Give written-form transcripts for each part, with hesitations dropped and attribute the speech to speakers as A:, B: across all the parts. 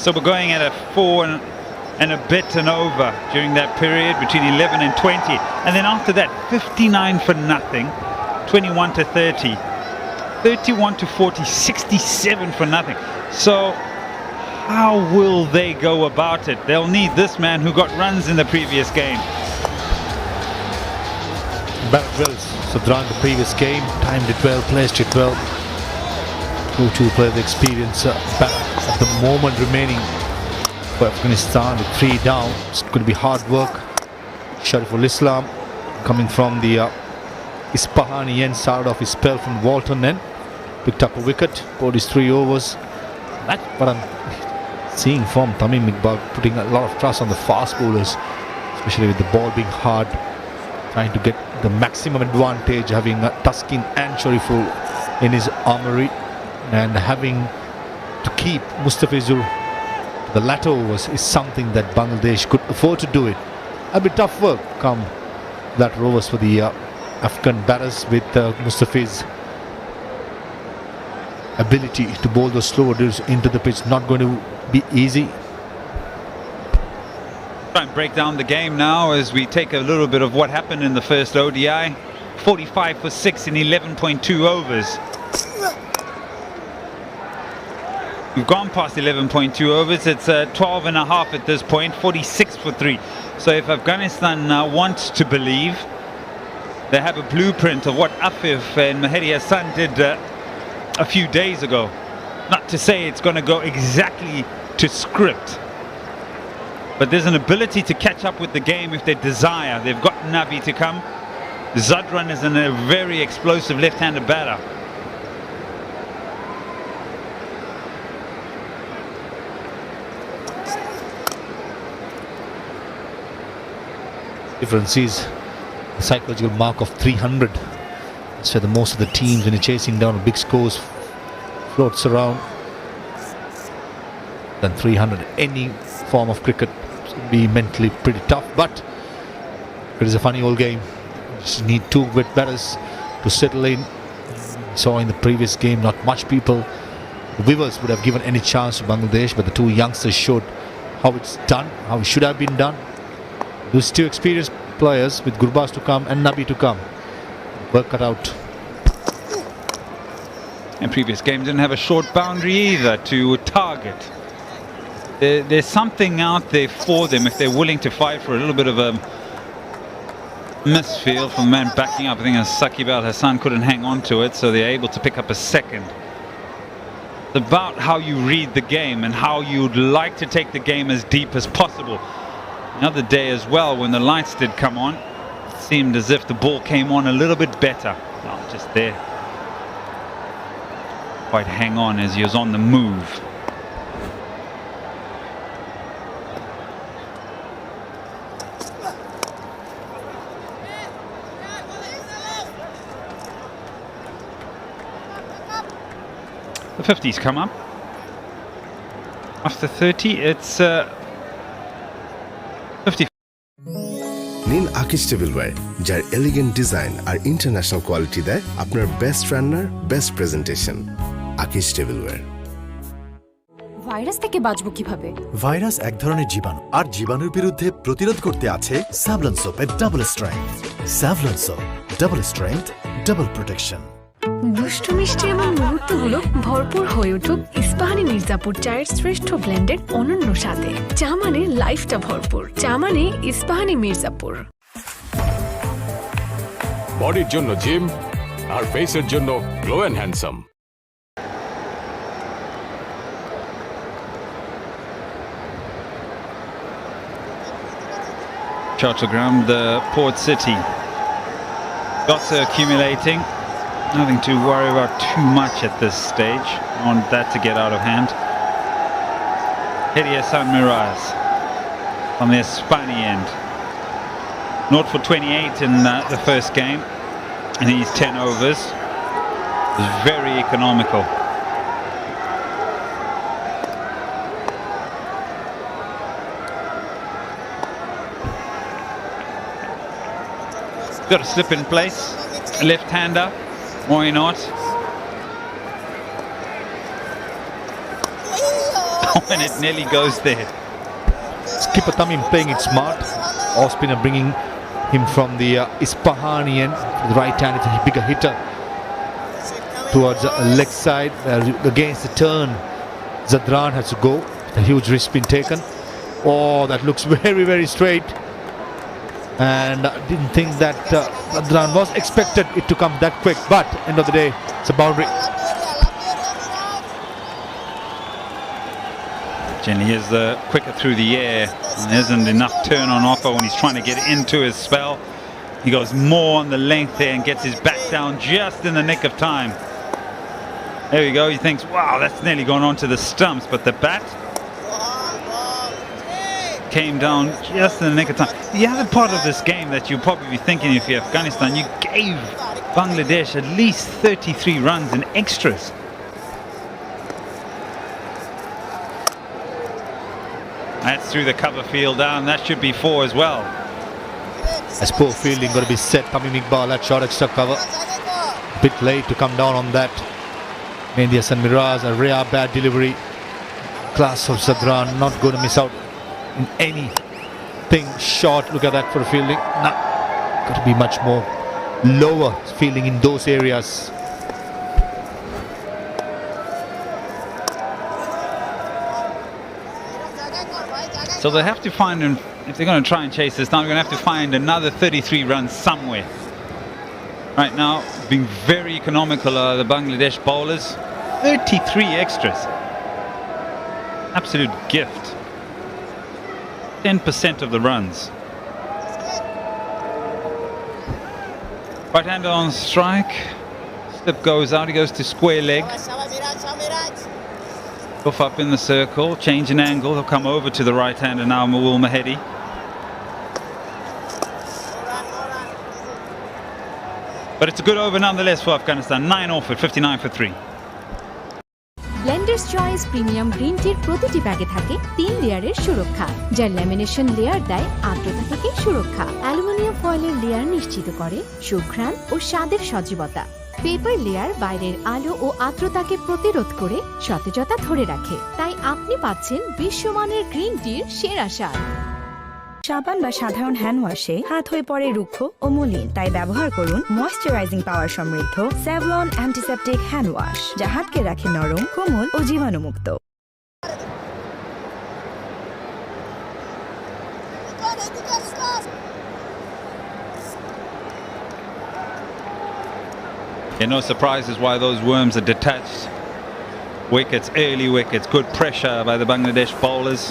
A: So we're going at a 4 and a bit and over during that period between 11 and 20. And then after that, 59 for nothing, 21 to 30, 31 to 40, 67 for nothing. So how will they go about it? They'll need this man who got runs in the previous game.
B: Well, so throughout the previous game, timed it well, placed it well. Who to play the experience at the moment remaining for Afghanistan with 3 down. It's going to be hard work. Shariful Islam coming from the Ispahani end, started off his spell from Walton end, picked up a wicket, bowled his 3 overs. That's what I'm seeing from Tamim Iqbal, putting a lot of trust on the fast bowlers, especially with the ball being hard, trying to get the maximum advantage, having Taskin and Shariful in his armoury, and having to keep Mustafizur the latter overs is something that Bangladesh could afford to do it. A bit tough work come latter overs for the Afghan batters, with Mustafiz ability to bowl those slower drills into the pitch not going to be easy.
A: Try and break down the game now as we take a little bit of what happened in the first ODI. 45 for 6 in 11.2 overs. We've gone past 11.2 overs. It's 12 and a half at this point, 46 for 3. So if Afghanistan wants to believe, they have a blueprint of what Afif and Mahdi Hassan did a few days ago. Not to say it's going to go exactly to script, but there's an ability to catch up with the game if they desire. They've got Nabi to come. Zadran is a very explosive left-handed batter.
B: Difference is the psychological mark of 300. So the most of the teams, when you're chasing down big scores, floats around than 300. Any form of cricket will be mentally pretty tough, but it is a funny old game. You just need 2 wet batters to settle in. We saw in the previous game not much people, the viewers, would have given any chance to Bangladesh, but the 2 youngsters showed how it's done, how it should have been done. Those 2 experienced players with Gurbaz to come and Nabi to come. Work cut out.
A: And previous game didn't have a short boundary either to target. There's something out there for them if they're willing to fight for a little bit of a misfield from the man backing up. I think Saqib Al Hassan couldn't hang on to it, so they're able to pick up a second. It's about how you read the game and how you'd like to take the game as deep as possible. Another day as well, when the lights did come on, it seemed as if the ball came on a little bit better. Not just there. Quite hang on as he was on the move. The 50s come up. After 30, it's 50.
C: নিন আকিশ tableware, যার elegant design আর international quality দেয় আপনার best রান্নার best presentation. আকিশ tableware.
D: Virus থেকে বাঁচবো কিভাবে?
E: Virus এক ধরনের জীবাণু, আর জীবাণুর বিরুদ্ধে প্রতিরোধ করতে আছে স্যাভলন সোপের double strength. Savlon soap, double strength, double protection.
F: দুষ্টু মিষ্টি এমন মুহূর্তগুলো ভরপুর হয়ে উঠুক ইস্পাহানি মির্জাপুর চায়ের শ্রেষ্ঠ ব্লেন্ডের অনন্য স্বাদে। চা মানে লাইফটা ভরপুর, চা মানে ইস্পাহানি মির্জাপুর।
G: বডির জন্য জিম আর ফেসের জন্য glow and handsome.
A: Chattogram, the port city. Dots are accumulating. Nothing to worry about too much at this stage. I want that to get out of hand. Hedi Hassan Miraz on the Espani end. 0 for 28 in the first game, and he's 10 overs. It's very economical. Got a slip in place, left-hander. Why not? when it nearly goes there.
B: Skipper Tamim playing it smart. Off spinner bringing him from the Ispahani end. The right hand is a bigger hitter towards the leg side. Against the turn, Zadran has to go. A huge risk been taken. Oh, that looks very, very straight. And I didn't think that Zadran was expected it to come that quick. But end of the day, it's a boundary.
A: Generally is quicker through the air. And there isn't enough turn on offer when he's trying to get into his spell. He goes more on the length there and gets his back down just in the nick of time. There we go. He thinks, wow, that's nearly gone onto the stumps. But the bat came down just in the nick of time. The other part of this game that you'll probably be thinking if you're Afghanistan, you gave Bangladesh at least 33 runs in extras. That's through the cover field down. That should be 4 as well.
B: As poor fielding going to be set. Tamim Iqbal at short extra cover. Bit late to come down on that. Mendy Hassan Miraz, a rare bad delivery. Class of Zadran, not going to miss out in anything short. Look at that for fielding. Nah, got to be much more lower fielding in those areas.
A: So they have to find, if they're going to try and chase this down, they're going to have to find another 33 runs somewhere. Right now, being very economical are the Bangladesh bowlers. 33 extras. Absolute gift. 10% of the runs. Right-hander on strike. Slip goes out, he goes to square leg. Off up in the circle, change an angle, he'll come over to the right-hander now, Mawul Mahedi. But it's a good over nonetheless for Afghanistan. 9 off at 59 for 3.
D: Blenders choice premium green টির প্রতিটি ব্যাগে থাকে 3 লেয়ারের সুরক্ষা, যার lamination layer দেয় আর্দ্রতা থেকে সুরক্ষা। অ্যালুমিনিয়াম ফয়েলের লেয়ার নিশ্চিত করে সুঘ্রাণ ও স্বাদের সজীবতা। পেপার লেয়ার বাইরের আলো ও আর্দ্রতাকে প্রতিরোধ করে সতেজতা ধরে রাখে। তাই আপনি পাচ্ছেন বিশ্বমানের গ্রিন টির সেরা স্বাদ।
H: সাবান বা সাধারণ হ্যান্ড ওয়াশে হাত হয়ে পড়ে রুক্ষ ও মলিন, তাই ব্যবহার করুন ময়েশ্চারাইজিং পাওয়ার সমৃদ্ধ স্যাভলন অ্যান্টিসেপটিক হ্যান্ড ওয়াশ, যা হাতকে রাখে নরম, কোমল ও জীবাণুমুক্ত।
A: No surprises why those worms are detached. Wickets, early wickets, good pressure by the Bangladesh bowlers.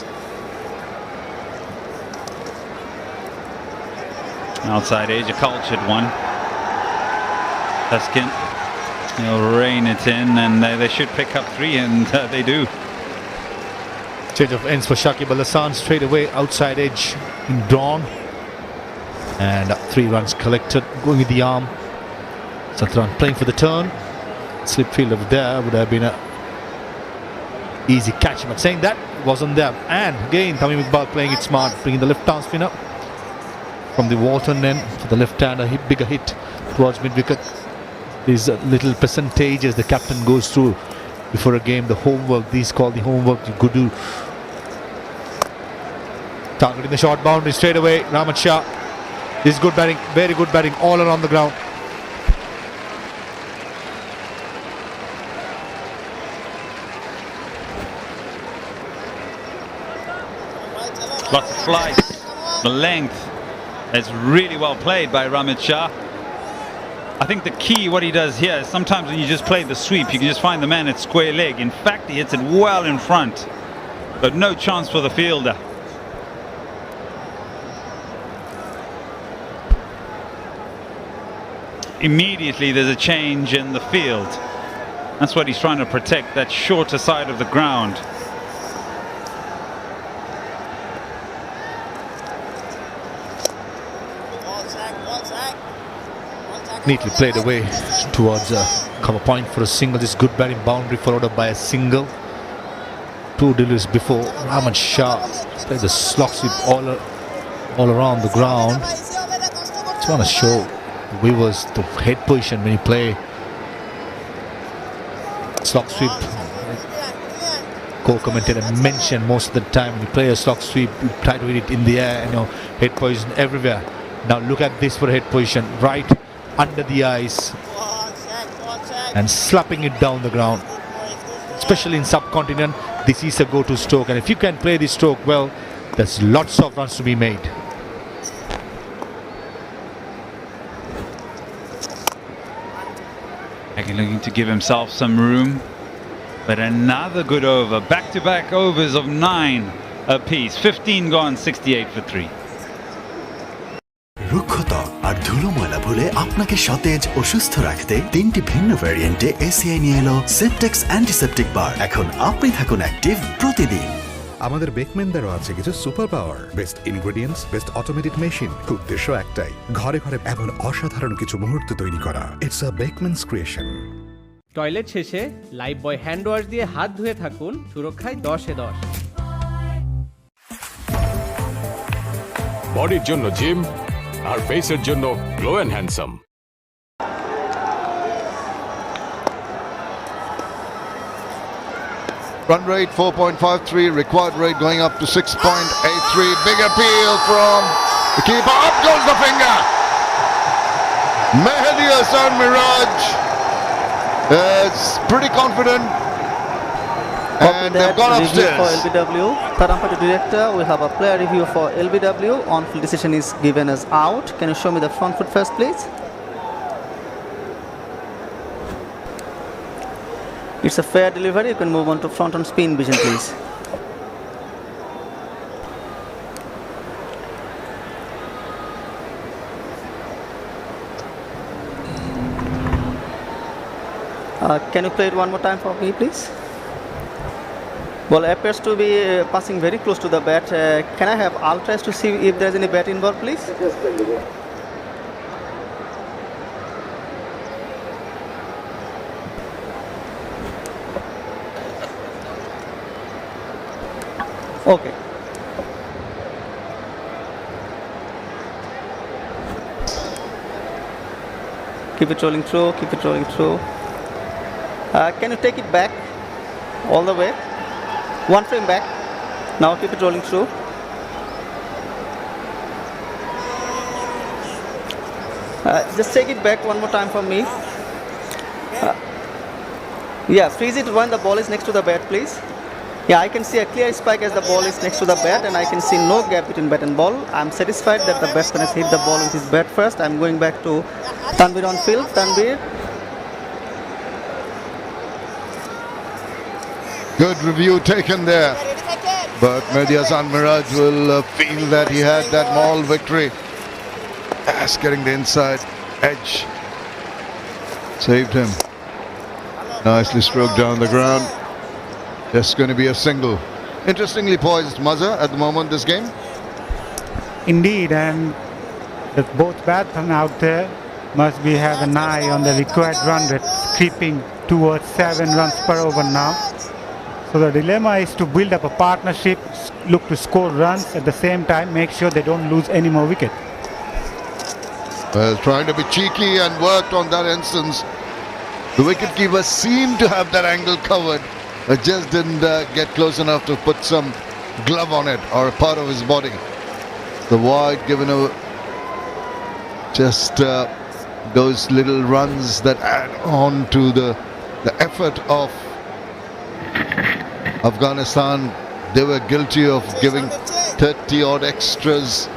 A: Outside edge, a cultured one. Tuskin, he'll rein it in, and they should pick up 3, and they do.
B: Change of ends for Shakib Al Hasan, straight away outside edge in drawn, and 3 runs collected, going with the arm. Zadran playing for the turn. Slip field over there would have been a easy catch, but saying that wasn't there. And again Tamim Iqbal playing it smart, bringing the left arm spinner from the Walton end for the left hand, a bigger hit towards mid wicket. These little percentages the captain goes through before a game, the homework, these called the homework you could do. Targeting the short boundary straight away. Rahmat Shah, this is good batting, very good batting all around the ground.
A: Lots of flights, the length is really well played by Rahmat Shah. I think the key, what he does here, is sometimes when you just play the sweep, you can just find the man at square leg. In fact, he hits it well in front, but no chance for the fielder. Immediately there's a change in the field. That's what he's trying to protect, that shorter side of the ground.
B: Neatly played away towards a cover point for a single. This good batting boundary followed up by a single. 2 deliveries before. Rahmat Shah played the slog sweep all around the ground. Just want to show the viewers the head position when you play slog sweep. co-commentator mentioned most of the time when you play a stock sweep, you try to hit it in the air, head position everywhere. Now look at this for head position, right under the eyes and slapping it down the ground. Especially in subcontinent, this is a go-to stroke, and if you can play this stroke well, there's lots of runs to be made.
A: Again, looking to give himself some room, but another good over. Back-to-back overs of 9 apiece. 15 gone, 68 for 3.
E: রুক্ষতা আর ধুলো ময়লা ভুলে আপনাকে সতেজ ও সুস্থ রাখতে 3টি ভিন্ন ভ্যারিয়েন্টে এসিআই নিয়ে এলো সেপটেক্স অ্যান্টিসেপটিক বার। এখন আপনি থাকুন অ্যাক্টিভ প্রতিদিন।
I: আমাদের বেকম্যানদেরও আছে কিছু super power, best ingredients, best automated machine. উদ্দেশ্য একটাই, ঘরে ঘরে এমন অসাধারণ কিছু মুহূর্ত তৈরি করা। It's a Beckman's creation.
J: Toilet শেষে লাইফ বয় হ্যান্ড ওয়াশ দিয়ে হাত ধুয়ে থাকুন, সুরক্ষায় 10-এ 10।
G: বডির জন্য জিম আর ফেসের জন্য glow and handsome.
K: Run rate 4.53, required rate going up to 6.83. Big appeal from the keeper. Up goes the finger. Mehdi Hassan Miraj is pretty confident. And they've gone upstairs.
L: For LBW, third umpire director, we have a player review for LBW. On-field decision is given as out. Can you show me the front foot first, please? It's a fair delivery. You can move on to front on spin vision, please. Can you play it one more time for me, please? Ball appears to be passing very close to the bat. Can I have ultras to see if there's any bat involved, please? Okay. Keep it rolling through, keep it rolling through. Can you take it back all the way? One frame back. Now keep it rolling through. Just take it back one more time for me. Yeah, freeze it when the ball is next to the bat, please. Yeah, I can see a clear spike as the ball is next to the bat, and I can see no gap between bat and ball. I'm satisfied that the batsman has hit the ball with his bat first. I'm going back to Tanvir on field. Tanvir.
K: Good review taken there. But Mehdi Hassan Miraj will feel that he had that moral victory. As getting the inside edge saved him. Nicely stroked down the ground. Just going to be a single. Interestingly poised Mazhar at the moment this game.
M: Indeed, and both batsmen out there must be have an eye on the required run rate, creeping towards 7 runs per over now. So the dilemma is to build up a partnership, look to score runs at the same time, make sure they don't lose any more wicket.
K: Well, trying to be cheeky and worked on that instance. The wicketkeeper seemed to have that angle covered. It just didn't get close enough to put some glove on it or a part of his body. The wide given a just those little runs that add on to the effort of Afghanistan. They were guilty of giving 30 odd extras,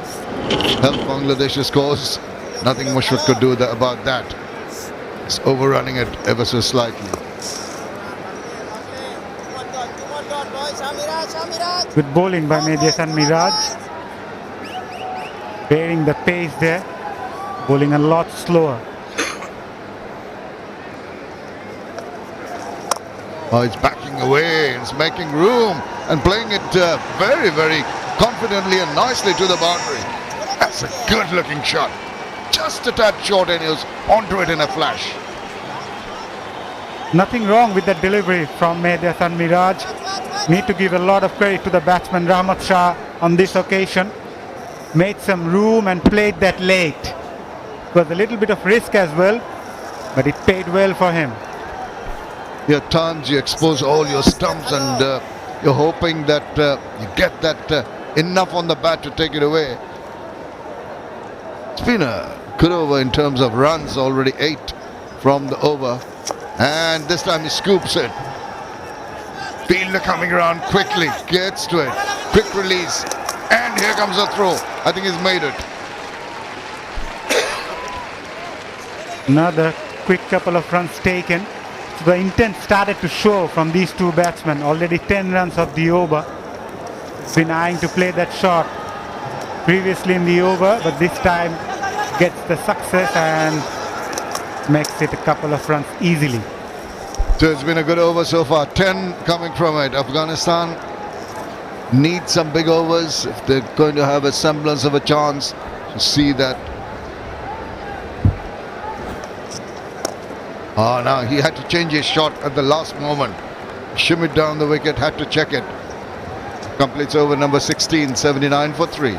K: help Bangladesh's cause. Nothing Mushfiq could do about that. It's overrunning it ever so slightly.
M: Good bowling by Mehdi Hassan Miraj. Bearing the pace there, bowling a lot slower.
K: Oh, it's backing away, it's making room and playing it very, very confidently and nicely to the boundary. That's a good looking shot. Just a tad short and he was onto it in a flash.
M: Nothing wrong with that delivery from Mehdi Hassan Miraj. Need to give a lot of credit to the batsman Rahmat Shah on this occasion. Made some room and played that late. It was a little bit of risk as well, but it paid well for him.
K: At times you expose all your stumps and You're hoping that you get that enough on the bat to take it away. It's been a good over in terms of runs, already 8 from the over, and this time he scoops it. Fielder coming around quickly, gets to it, quick release, and here comes a throw. I think he's made it.
M: Another quick couple of runs taken. So the intent started to show from these two batsmen. Already 10 runs of the over. Been eyeing to play that shot previously in the over, but this time gets the success and makes it a couple of runs easily.
K: So it's been a good over so far, 10 coming from it. Afghanistan needs some big overs if they're going to have a semblance of a chance to see that. Oh, now he had to change his shot at the last moment. Shimmied down the wicket, had to check it. Completes over number 16, 79 for 3.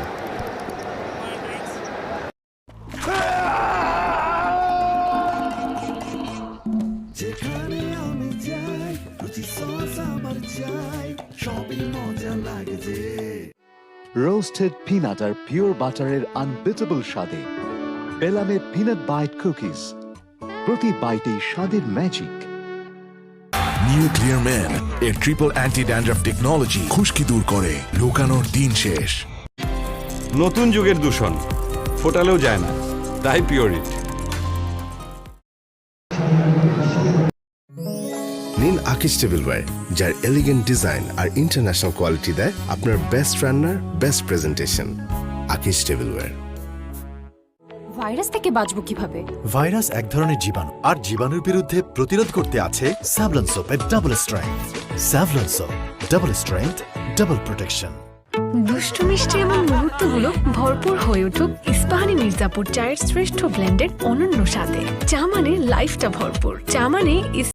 N: Roasted peanut আর pure বাটারের unbeatable স্বাদে পেলামে peanut bite cookies, প্রতি বাইটেই স্বাদের magic.
O: New clear man এর triple anti dandruff technology খুশকি দূর করে লুকানোর দিন শেষ।
P: নতুন যুগের দূষণ ফোটালেও যায় না, তাই পিওরিট।
C: নিন আকিজ টেবিলওয়্যার, যার এলিগেন্ট ডিজাইন আর ইন্টারন্যাশনাল কোয়ালিটি দেয় আপনার বেস্ট রান্নার best presentation. Akij tableware.
D: Virus থেকে বাঁচবো কিভাবে?
E: ভাইরাস এক ধরনের জীবাণু, আর জীবাণুর বিরুদ্ধে প্রতিরোধ করতে আছে স্যাভলন সোপের double strength. Savlon soap, double strength, double protection.
F: দুষ্টু মিষ্টি এবং মুহূর্তগুলো ভরপুর হয়ে উঠুক ইস্পাহানি মির্জাপুর চায়ের শ্রেষ্ঠ ব্লেন্ডের অনন্য স্বাদে। চা মানে লাইফটা ভরপুর, চা মানে